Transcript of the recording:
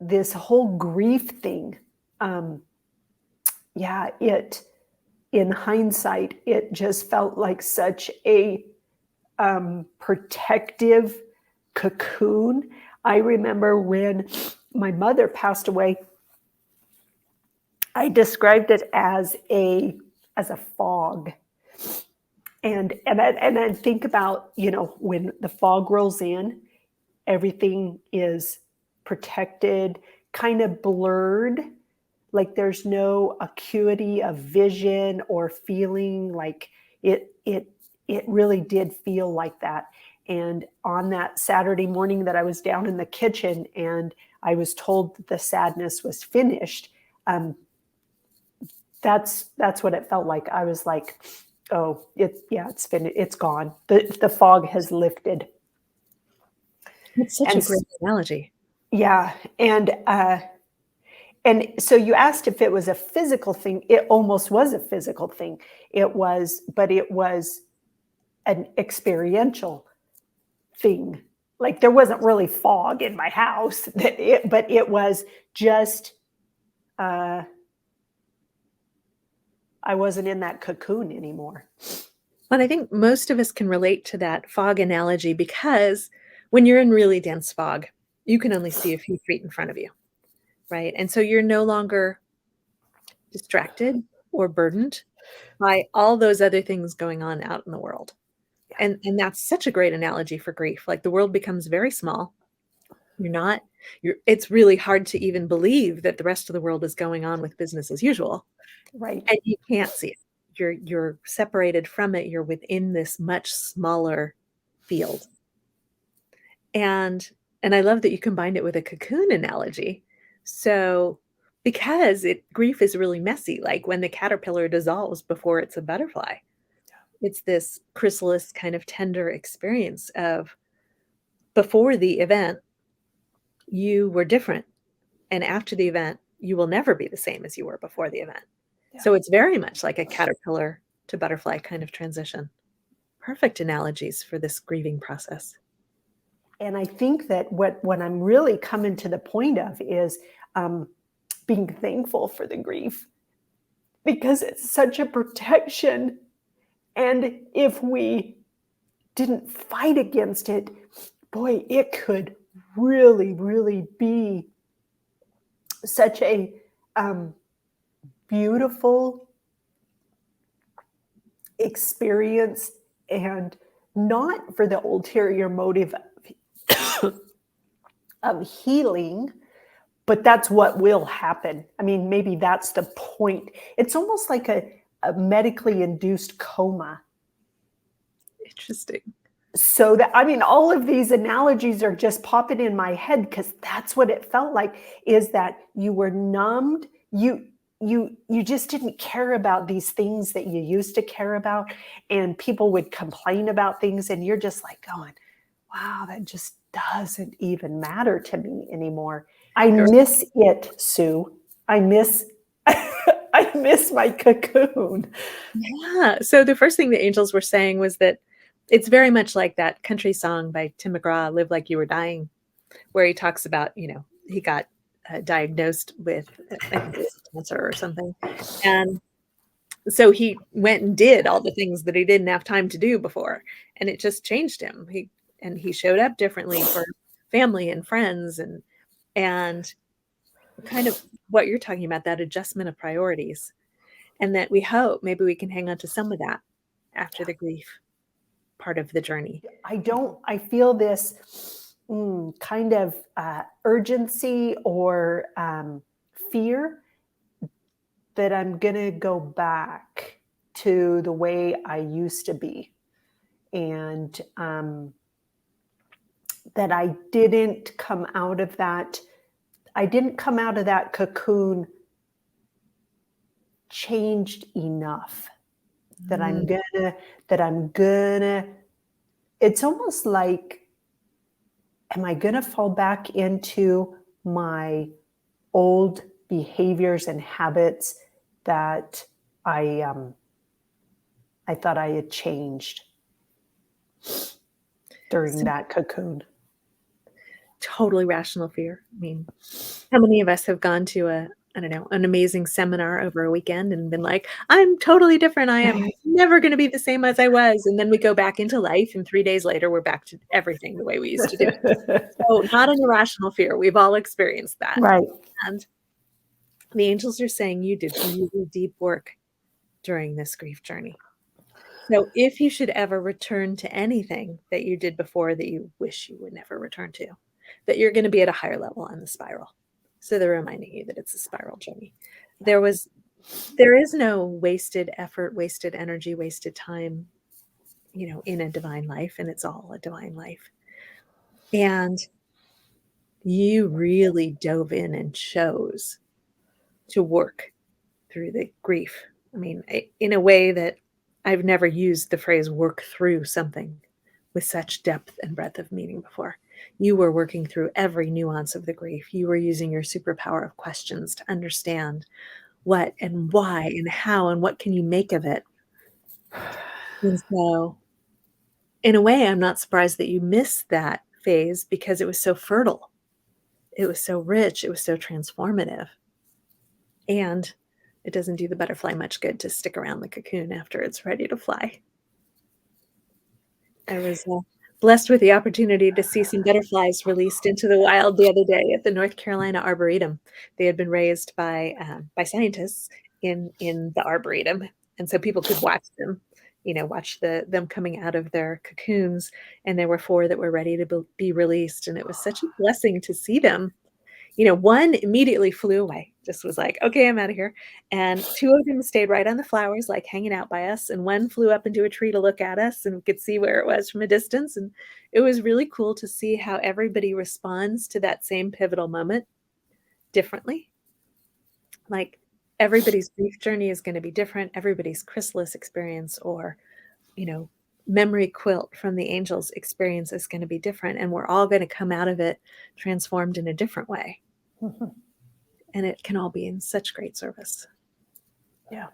This whole grief thing, um, yeah, in hindsight, it just felt like such a protective cocoon. I remember when my mother passed away, I described it as a fog. And I think about, when the fog rolls in, everything is protected, kind of blurred, like there's no acuity of vision or feeling. Like it really did feel like that. And on that Saturday morning that I was down in the kitchen and I was told that the sadness was finished, um, that's what it felt like. I was like, oh, it's finished, it's gone. The fog has lifted. That's such a And great analogy. yeah, and so you asked if it was a physical thing. It almost was a physical thing. But it was an experiential thing. Like there wasn't really fog in my house, but it was just, uh, I wasn't in that cocoon anymore. But I think most of us can relate to that fog analogy because when you're in really dense fog, you can only see a few feet in front of you, right? And so you're no longer distracted or burdened by all those other things going on out in the world. And that's such a great analogy for grief. Like the world becomes very small. It's really hard to even believe that the rest of the world is going on with business as usual. Right. And you can't see it. You're separated from it. You're within this much smaller field. And I love that you combined it with a cocoon analogy. So because grief is really messy, like when the caterpillar dissolves before it's a butterfly. It's this chrysalis kind of tender experience of before the event, you were different. And after the event, you will never be the same as you were before the event. Yeah. So it's very much like a caterpillar to butterfly kind of transition. Perfect analogies for this grieving process. And I think that what I'm really coming to the point of is being thankful for the grief, because it's such a protection. And if we didn't fight against it, boy, it could really, really be such a beautiful experience, and not for the ulterior motive of healing, but that's what will happen. I mean, maybe that's the point. It's almost like a medically induced coma. Interesting. So that, I mean, all of these analogies are just popping in my head because that's what it felt like, is that you were numbed. You just didn't care about these things that you used to care about, and people would complain about things and you're just like going, wow, that just doesn't even matter to me anymore. I miss it, Sue. I miss I miss my cocoon. Yeah. So the first thing the angels were saying was that it's very much like that country song by Tim McGraw, Live Like You Were Dying, where he talks about, he got diagnosed with cancer or something. And so he went and did all the things that he didn't have time to do before. And it just changed him. He showed up differently for family and friends and kind of what you're talking about, that adjustment of priorities. And that we hope maybe we can hang on to some of that after the grief part of the journey. I feel this kind of urgency or fear that I'm going to go back to the way I used to be. And that I didn't come out of that. I didn't come out of that cocoon changed enough that I'm gonna, it's almost like, am I gonna fall back into my old behaviors and habits that I thought I had changed? during So that cocoon. totally rational fear. I mean, how many of us have gone to I don't know, an amazing seminar over a weekend and been like, I'm totally different. I am never going to be the same as I was. And then we go back into life, and 3 days later, we're back to everything the way we used to do. So, not an irrational fear. We've all experienced that. Right. And the angels are saying you did really deep work during this grief journey. So, if you should ever return to anything that you did before that you wish you would never return to, that you're going to be at a higher level on the spiral. So, they're reminding you that it's a spiral journey. There is no wasted effort, wasted energy, wasted time, in a divine life, and it's all a divine life. And you really dove in and chose to work through the grief. I mean, in a way that I've never used the phrase work through something with such depth and breadth of meaning before. You were working through every nuance of the grief. You were using your superpower of questions to understand what and why and how and what can you make of it. And so, in a way, I'm not surprised that you missed that phase because it was so fertile. It was so rich. It was so transformative. And it doesn't do the butterfly much good to stick around the cocoon after it's ready to fly. I was blessed with the opportunity to see some butterflies released into the wild the other day at the North Carolina Arboretum. They had been raised by scientists in the Arboretum, and so people could watch them, watch them coming out of their cocoons. And there were 4 that were ready to be released, and it was such a blessing to see them. One immediately flew away, just was like, okay, I'm out of here. And 2 of them stayed right on the flowers, like hanging out by us. And one flew up into a tree to look at us, and we could see where it was from a distance. And it was really cool to see how everybody responds to that same pivotal moment differently. Like, everybody's grief journey is going to be different. Everybody's chrysalis experience or, memory quilt from the angels experience is going to be different. And we're all going to come out of it transformed in a different way. Mhm. And it can all be in such great service. Yeah.